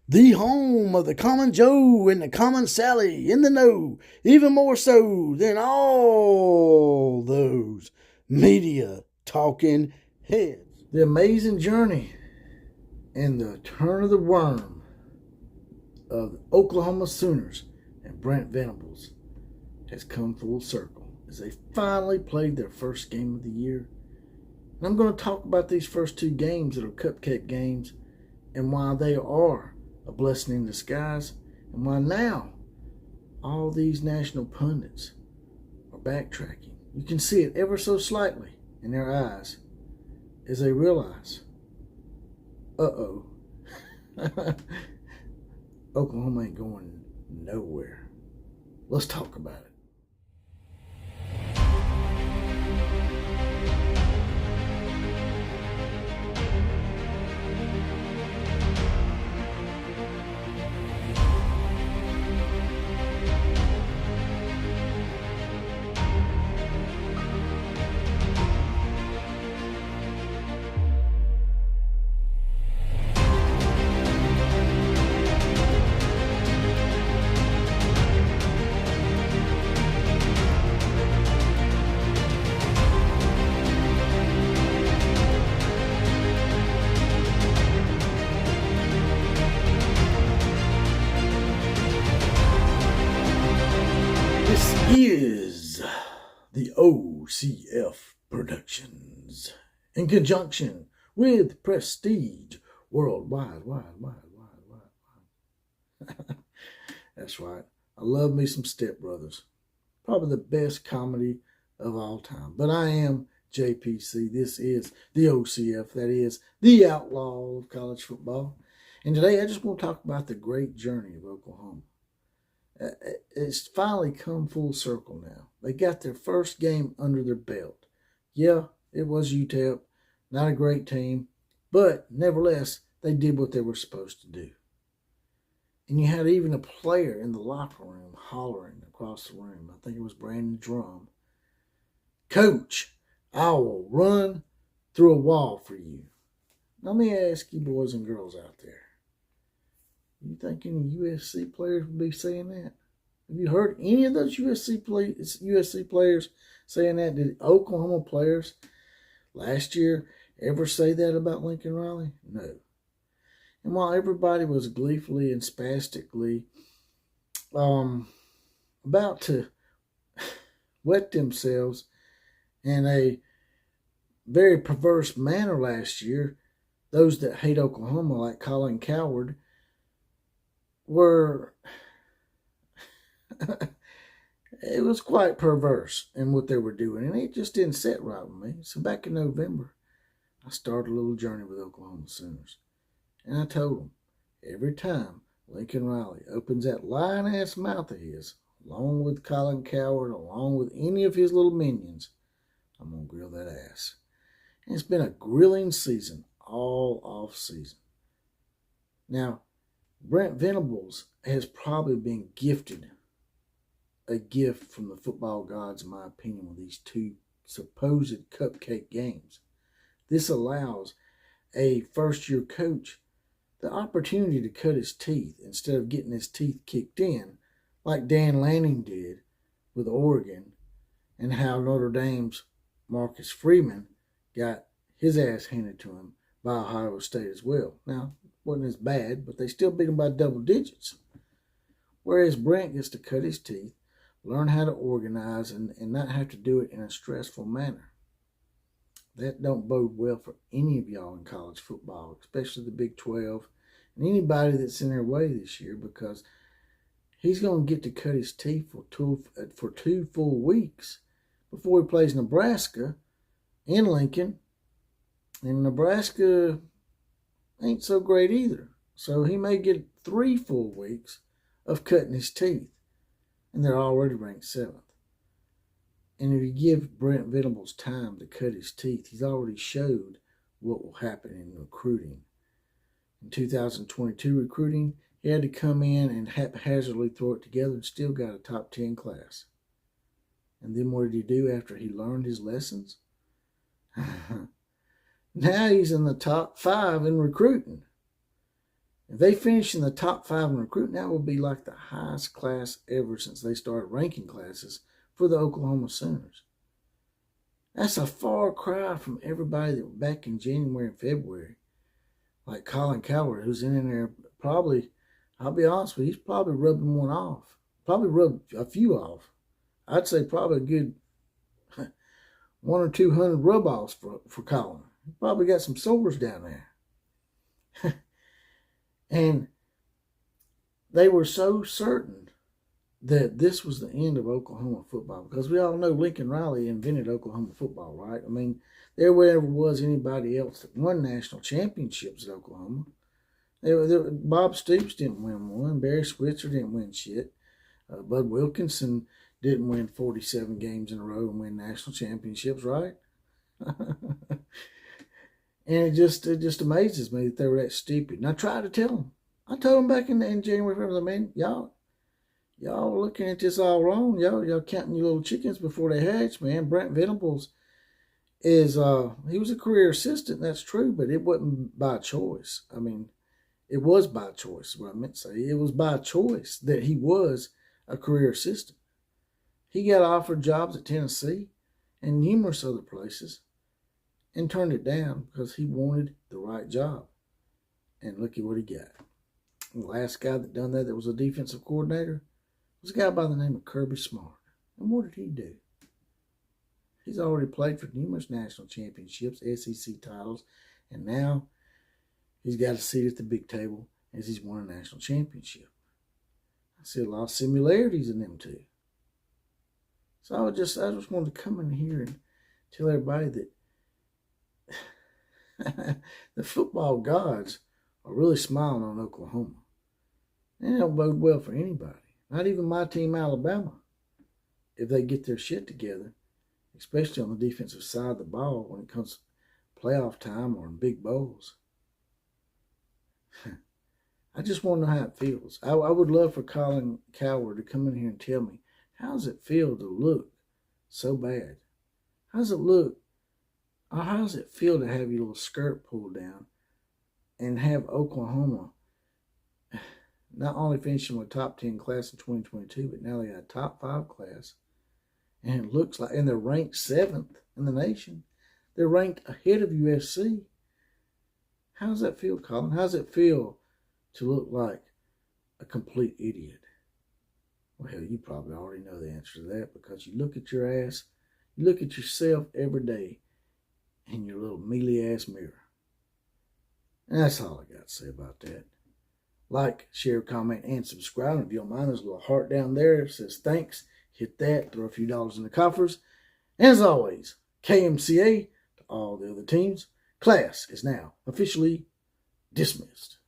The home of the common Joe and the common Sally in the know, even more so than all those media talking heads. The amazing journey and the turn of the worm of the Oklahoma Sooners and Brent Venables has come full circle as they finally played their first game of the year. And I'm going to talk about these first two games that are cupcake games and why they are a blessing in disguise, and why now all these national pundits are backtracking. You can see it ever so slightly in their eyes as they realize, uh-oh, Oklahoma ain't going nowhere. Let's talk about it. This is the OCF Productions in conjunction with Prestige Worldwide. That's right. I love me some Step Brothers. Probably the best comedy of all time. But I am JPC. This is the OCF. That is the Outlaw of College Football. And today I just want to talk about the great journey of Oklahoma. It's finally come full circle now. They got their first game under their belt. Yeah, it was UTEP, not a great team, but nevertheless, they did what they were supposed to do. And you had even a player in the locker room hollering across the room. I think it was Brandon Drum. Coach, I will run through a wall for you. Now, let me ask you boys and girls out there. You think any USC players would be saying that? Have you heard any of those USC players saying that? Did Oklahoma players last year ever say that about Lincoln Riley? No. And while everybody was gleefully and spastically about to wet themselves in a very perverse manner last year, those that hate Oklahoma, like Colin Cowherd, were it was quite perverse in what they were doing, and it just didn't sit right with me. So back in November, I started a little journey with Oklahoma Sooners, and I told them, every time Lincoln Riley opens that lying-ass mouth of his, along with Colin Cowherd, along with any of his little minions, I'm going to grill that ass. And it's been a grilling season, all off season. Now, Brent Venables has probably been gifted a gift from the football gods, in my opinion, with these two supposed cupcake games. This allows a first-year coach the opportunity to cut his teeth instead of getting his teeth kicked in like Dan Lanning did with Oregon, and how Notre Dame's Marcus Freeman got his ass handed to him by Ohio State as well. Now, wasn't as bad, but they still beat him by double digits. Whereas Brent gets to cut his teeth, learn how to organize, and not have to do it in a stressful manner. That don't bode well for any of y'all in college football, especially the Big 12, and anybody that's in their way this year, because he's going to get to cut his teeth for two full weeks before he plays Nebraska in Lincoln. And Nebraska ain't so great either. So he may get 3 full weeks of cutting his teeth. And they're already ranked 7th. And if you give Brent Venables time to cut his teeth, he's already showed what will happen in recruiting. In 2022 recruiting, he had to come in and haphazardly throw it together and still got a top 10 class. And then what did he do after he learned his lessons? Now he's in the top 5 in recruiting. If they finish in the top 5 in recruiting, that will be like the highest class ever since they started ranking classes for the Oklahoma Sooners. That's a far cry from everybody that back in January and February, like Colin Coward, who's in there probably, I'll be honest with you, he's probably rubbing one off. Probably rubbed a few off. I'd say probably a good 100 or 200 rub-offs for Colin. He probably got some sores down there. And they were so certain that this was the end of Oklahoma football, because we all know Lincoln Riley invented Oklahoma football, right? I mean, there ever was anybody else that won national championships at Oklahoma. Bob Stoops didn't win one. Barry Switzer didn't win shit. Bud Wilkinson didn't win 47 games in a row and win national championships, right? And it just amazes me that they were that stupid. And I tried to tell them. I told them back in January, February, man, y'all looking at this all wrong. Y'all counting your little chickens before they hatch, man. Brent Venables he was a career assistant, that's true, but it wasn't by choice. I mean, it was by choice, is what I meant to say. It was by choice that he was a career assistant. He got offered jobs at Tennessee and numerous other places and turned it down because he wanted the right job. And look at what he got. The last guy that done that was a defensive coordinator was a guy by the name of Kirby Smart. And what did he do? He's already played for numerous national championships, SEC titles, and now he's got a seat at the big table as he's won a national championship. I see a lot of similarities in them two. So I just wanted to come in here and tell everybody that the football gods are really smiling on Oklahoma. And it don't bode well for anybody. Not even my team, Alabama, if they get their shit together, especially on the defensive side of the ball when it comes to playoff time or in big bowls. I just want to know how it feels. I would love for Colin Coward to come in here and tell me, how does it feel to look so bad? How does it look? Or how does it feel to have your little skirt pulled down and have Oklahoma not only finishing with top 10 class in 2022, but now they got a top 5 class. And it looks like, and they're ranked 7th in the nation. They're ranked ahead of USC. How does that feel, Colin? How does it feel to look like a complete idiot? Well, hell, you probably already know the answer to that, because you look at your ass, you look at yourself every day in your little mealy ass mirror. And that's all I got to say about that. Like, share, comment, and subscribe. And if you don't mind, there's a little heart down there. It says thanks. Hit that. Throw a few dollars in the coffers. And as always, KMCA to all the other teams. Class is now officially dismissed.